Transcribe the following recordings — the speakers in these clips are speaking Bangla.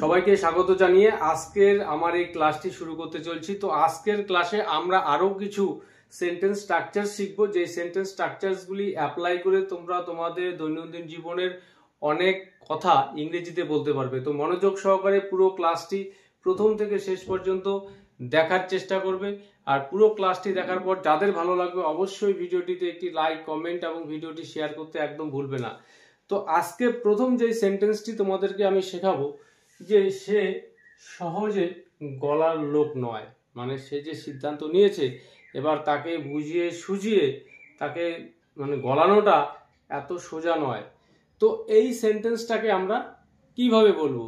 সবাইকে স্বাগত জানিয়ে আজকের আমার এই ক্লাসটি শুরু করতে চলছি। তো আজকের ক্লাসে আমরা আরো কিছু সেন্টেন্স স্ট্রাকচার শিখবো, যে সেন্টেন্স স্ট্রাকচারসগুলি অ্যাপ্লাই করে তোমরা তোমাদের দৈনন্দিন জীবনের অনেক কথা ইংরেজিতে বলতে পারবে। তো মনোযোগ সহকারে পুরো ক্লাসটি প্রথম থেকে শেষ পর্যন্ত দেখার চেষ্টা করবে। আর পুরো ক্লাসটি দেখার পর যাদের ভালো লাগবে অবশ্যই ভিডিওটিতে একটি লাইক, কমেন্ট এবং ভিডিওটি শেয়ার করতে একদম ভুলবে না। তো আজকে প্রথম যে সেন্টেন্সটি তোমাদেরকে আমি শেখাবো, যে সে সহজে গলার লোক নয়। মানে সে যে সিদ্ধান্ত নিয়েছে, এবার তাকে বুঝিয়ে সুঝিয়ে তাকে মানে গলানোটা এত সোজা নয়। তো এই সেন্টেন্সটাকে আমরা কিভাবে বলবো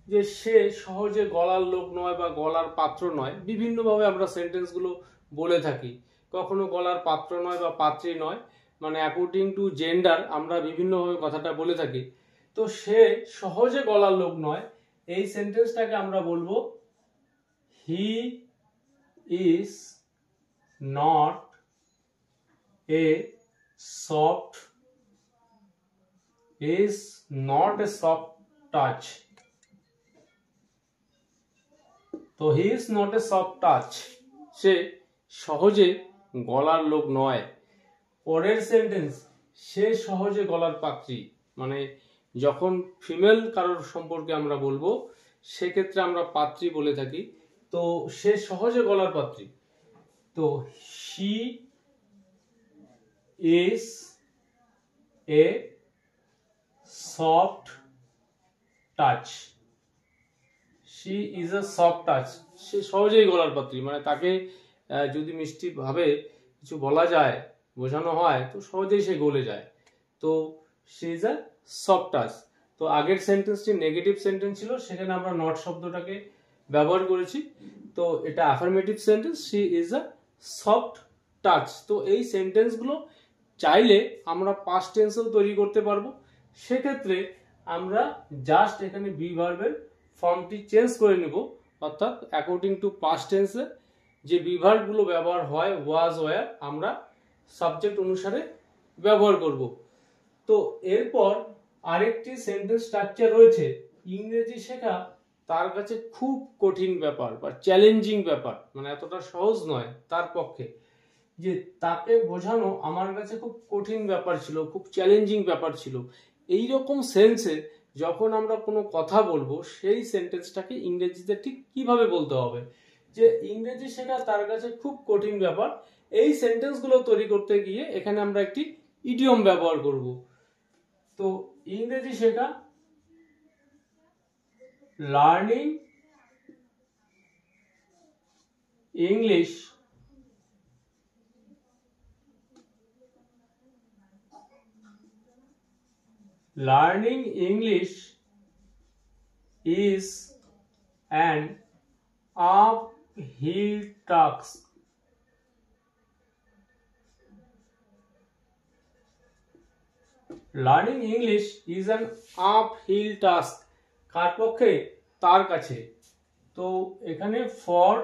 যে সে সহজে গলার লোক নয় বা গলার পাত্র নয়? বিভিন্নভাবে আমরা সেন্টেন্সগুলো বলে থাকি। কখনো গলার পাত্র নয় বা পাত্রী নয়, মানে অ্যাকর্ডিং টু জেন্ডার আমরা বিভিন্নভাবে কথাটা বলে থাকি। তো সে সহজে গলার লোক নয়, এই সেন্টেন্সটাকে আমরা বলবো he is not a soft touch. তো he is not a soft touch, সে সহজে গলার লোক নয়। পরের সেন্টেন্স, সে সহজে গলার পাত্রী। মানে যখন ফিমেল কারোর সম্পর্কে আমরা বলবো সেক্ষেত্রে আমরা পাত্রী বলে থাকি। তো সে সহজে গলার পাত্রী। তো she is a soft touch. She is a soft touch, সে সহজেই গলার পাত্রী। মানে তাকে যদি মিষ্টি ভাবে কিছু বলা যায়, বোঝানো হয়, তো সহজেই সে গলে যায়। তো she is a soft touch. তো আগের সেন্টেন্সটি নেগেটিভ সেন্টেন্স ছিল, সেখানে আমরা নট শব্দটাকে ব্যবহার করেছি। তো এটা affirmative sentence, she is a soft touch. তো এই সেন্টেন্সগুলো চাইলে আমরা পাস্ট টেন্সেও তৈরি করতে পারবো। সেক্ষেত্রে আমরা জাস্ট এখানে বি ভার্বের ফর্মটি চেঞ্জ করে নেব, অর্থাৎ অ্যাকর্ডিং টু পাস্ট টেন্সে যে বি ভার্বগুলো ব্যবহার হয় ওয়াজ, ওয়্যার, আমরা সাবজেক্ট অনুসারে ব্যবহার করব। তো এরপর আরেকটি সেন্টেন্স স্ট্রাকচার রয়েছে। ইংরেজি শেখা তার কাছে খুব কঠিন ব্যাপার বা চ্যালেঞ্জিং ব্যাপার, মানে এতটা সহজ নয় তার পক্ষে। যে তাকে বোঝানো আমার কাছে খুব কঠিন ব্যাপার ছিল, খুব চ্যালেঞ্জিং ব্যাপার ছিল। এই রকম সেন্সে যখন আমরা কোনো কথা বলবো, সেই সেন্টেন্সটাকে ইংরেজিতে ঠিক কিভাবে বলতে হবে? যে ইংরেজি শেখা তার কাছে খুব কঠিন ব্যাপার, এই সেন্টেন্সগুলো তৈরি করতে গিয়ে এখানে আমরা একটি ইডিয়ম ব্যবহার করব। তো ইংরেজি শেখা, learning English is an uphill task. Learning English is an uphill task. কার পক্ষে? তার কাছে। তো এখানে ফর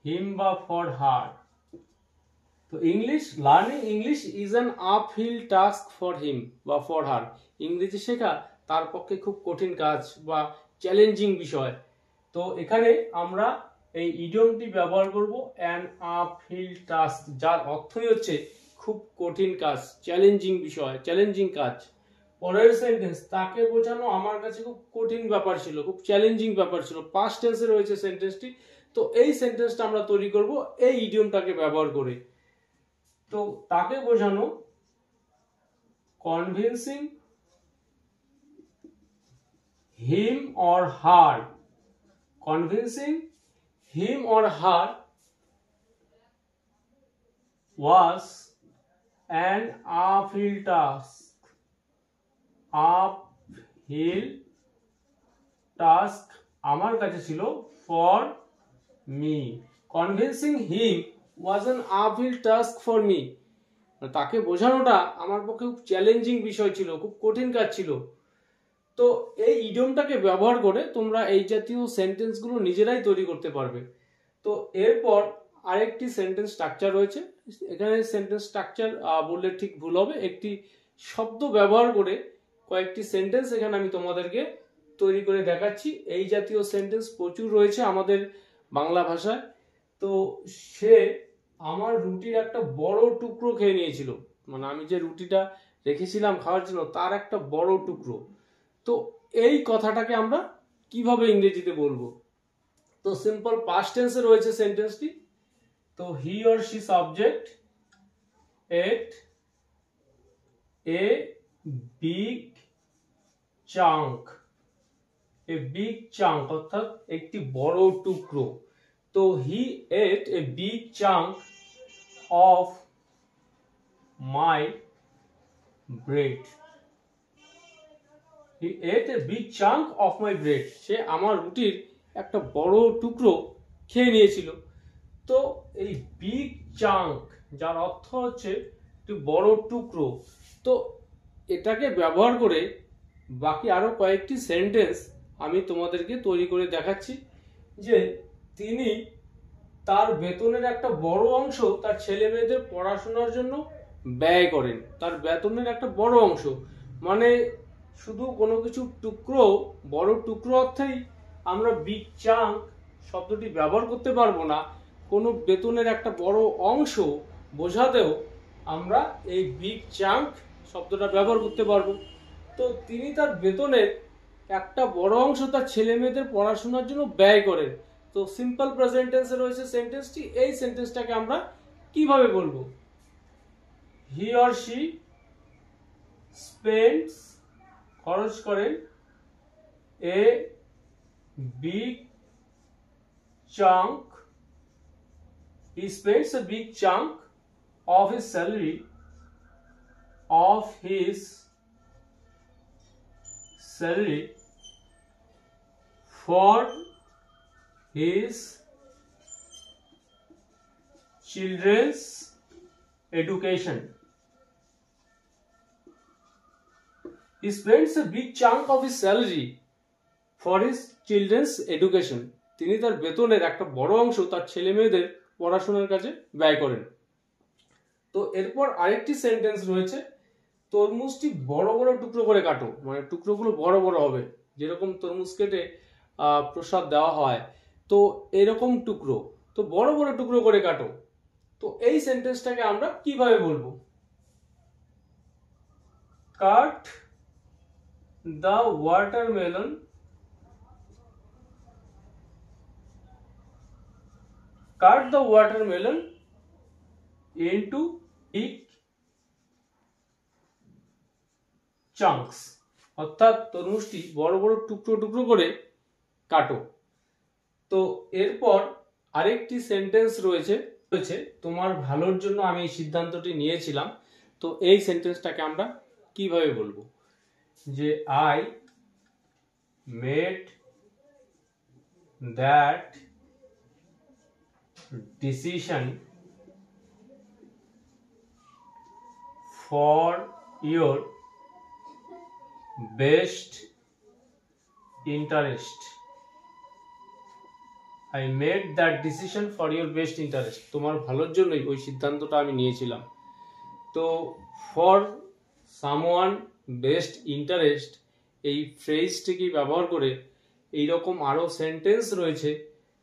হিম বা ফর হার। তো learning English is an uphill task for him বা ফর হার। ইংরেজি শেখা তার পক্ষে খুব কঠিন কাজ বা চ্যালেঞ্জিং বিষয়। তো এখানে আমরা এই ইডিয়মটি ব্যবহার করব, অ্যান আপহিল টাস্ক, যার অর্থই হচ্ছে খুব কঠিন কাজ, চ্যালেঞ্জিং বিষয়, চ্যালেঞ্জিং কাজ। পরের সেন্টেন্স, তাকে বোঝানো আমার কাছে খুব কঠিন ব্যাপার ছিল, খুব চ্যালেঞ্জিং ব্যাপার ছিল। পাস্ট টেন্সে রয়েছে সেন্টেন্সটি। তো এই সেন্টেন্সটা আমরা তৈরি করব এই ইডিয়মটাকে ব্যবহার করে। তো তাকে বোঝানো, convincing him or her, convincing him or her was an uphill task. Uphill task আমার কাছে ছিল for me. Convincing him was an uphill task for me. তাকে বোঝানোটা আমার পক্ষে খুব চ্যালেঞ্জিং বিষয় ছিল, খুব কঠিন কাজ ছিল। তো এই ইডিয়মটাকে ব্যবহার করে তোমরা এই জাতীয় সেন্টেন্সগুলো নিজেরাই তৈরি করতে পারবে। তো এরপর আরেকটি সেন্টেন্স স্ট্রাকচার রয়েছে। এখানে সেন্টেন্স স্ট্রাকচার বললে ঠিক ভুল হবে। একটি শব্দ ব্যবহার করে কয়েকটি সেন্টেন্স এখানে আমি তোমাদেরকে তৈরি করে দেখাচ্ছি। এই জাতীয় সেন্টেন্স প্রচুর রয়েছে আমাদের বাংলা ভাষায়। তো সে আমার রুটির একটা বড় টুকরো খেয়ে নিয়েছিল, মানে আমি যে রুটিটা রেখেছিলাম খাওয়ার জন্য তার একটা বড় টুকরো। তো এই কথাটাকে আমরা কিভাবে ইংরেজিতে বলবো? তো সিম্পল পাস্ট টেন্সে রয়েছে সেন্টেন্সটি। তো he or she subject ate a big chunk, a big chunk অর্থাৎ একটি বড় টুকরো। তো he ate a big chunk of my bread, he ate a big chunk of my bread, সে আমার রুটির একটা বড় টুকরো খেয়ে নিয়েছিল। তো এই বিগ চাঙ্ক যার অর্থ হচ্ছে একটি বড় টুকরো, তো এটাকে ব্যবহার করে বাকি আরো কয়েকটি সেন্টেন্স আমি তোমাদেরকে তৈরি করে দেখাচ্ছি। যে তিনি তার বেতনের একটা বড় অংশ তার ছেলে মেয়েদের পড়াশোনার জন্য ব্যয় করেন। তার বেতনের একটা বড় অংশ মানে শুধু কোনো কিছু টুকরো, বড় টুকরো অর্থেই আমরা বিগ চাঙ্ক শব্দটি ব্যবহার করতে পারবো না। কোনো বেতনের একটা বড় অংশ বোঝাতেও আমরা এই বিগ চাঙ্ক শব্দটা ব্যবহার করতে পারবো। তো তিনি তার বেতনের একটা বড় অংশ তার ছেলে মেয়েদের পড়াশোনার জন্য ব্যয় করেন। তো সিম্পল প্রেজেন্ট টেন্সে রয়েছে সেন্টেন্সটি। এই সেন্টেন্সটাকে আমরা কিভাবে বলবো? হি অর শি স্পেন্ডস, খরচ করেন, এ big chunk, he spends A big chunk of his salary, for his children's education. He spends a big chunk of his salary for his children's education. তিনি তার বেতনের একটা বড় অংশ তার ছেলে মেয়েদের পড়াশোনার কাজে ব্যয় করেন। তো এরপর আরেকটি সেন্টেন্স রয়েছে, তরমুজটি বড় বড় টুকরো করে কাটো, মানে টুকরোগুলো বড় বড় হবে, যেরকম তরমুজ কেটে প্রসাদ দেওয়া হয়, তো এরকম টুকরো, তো বড় বড় টুকরো করে কাটো। তো এই সেন্টেন্সটাকে আমরা কিভাবে বলবো? Cut the watermelon into big chunks, অর্থাৎ তরমুজটি বড় বড় টুকরো টুকরো করে কাটো। তো এরপর আরেকটি সেন্টেন্স রয়েছে, তোমার ভালোর জন্য আমি এই সিদ্ধান্তটি নিয়েছিলাম। তো এই সেন্টেন্সটাকে আমরা কিভাবে বলবো? যে I made that decision for your best interest. I made that decision for your best interest. তোমার ভালোর জন্যই ওই সিদ্ধান্তটা আমি নিয়েছিলাম। তো for someone best interest এই ফ্রেজটিকে ব্যবহার করে এইরকম আরো সেন্টেন্স রয়েছে,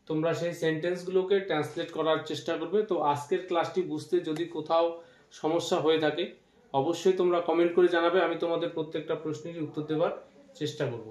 তোমরা সেই সেন্টেন্সগুলোকে ট্রান্সলেট করার চেষ্টা করবে। তো আজকের ক্লাসটি বুঝতে যদি কোথাও সমস্যা হয়ে থাকে অবশ্যই তোমরা কমেন্ট করে জানাবে, আমি তোমাদের প্রত্যেকটা প্রশ্নেরই উত্তর দেওয়ার চেষ্টা করব।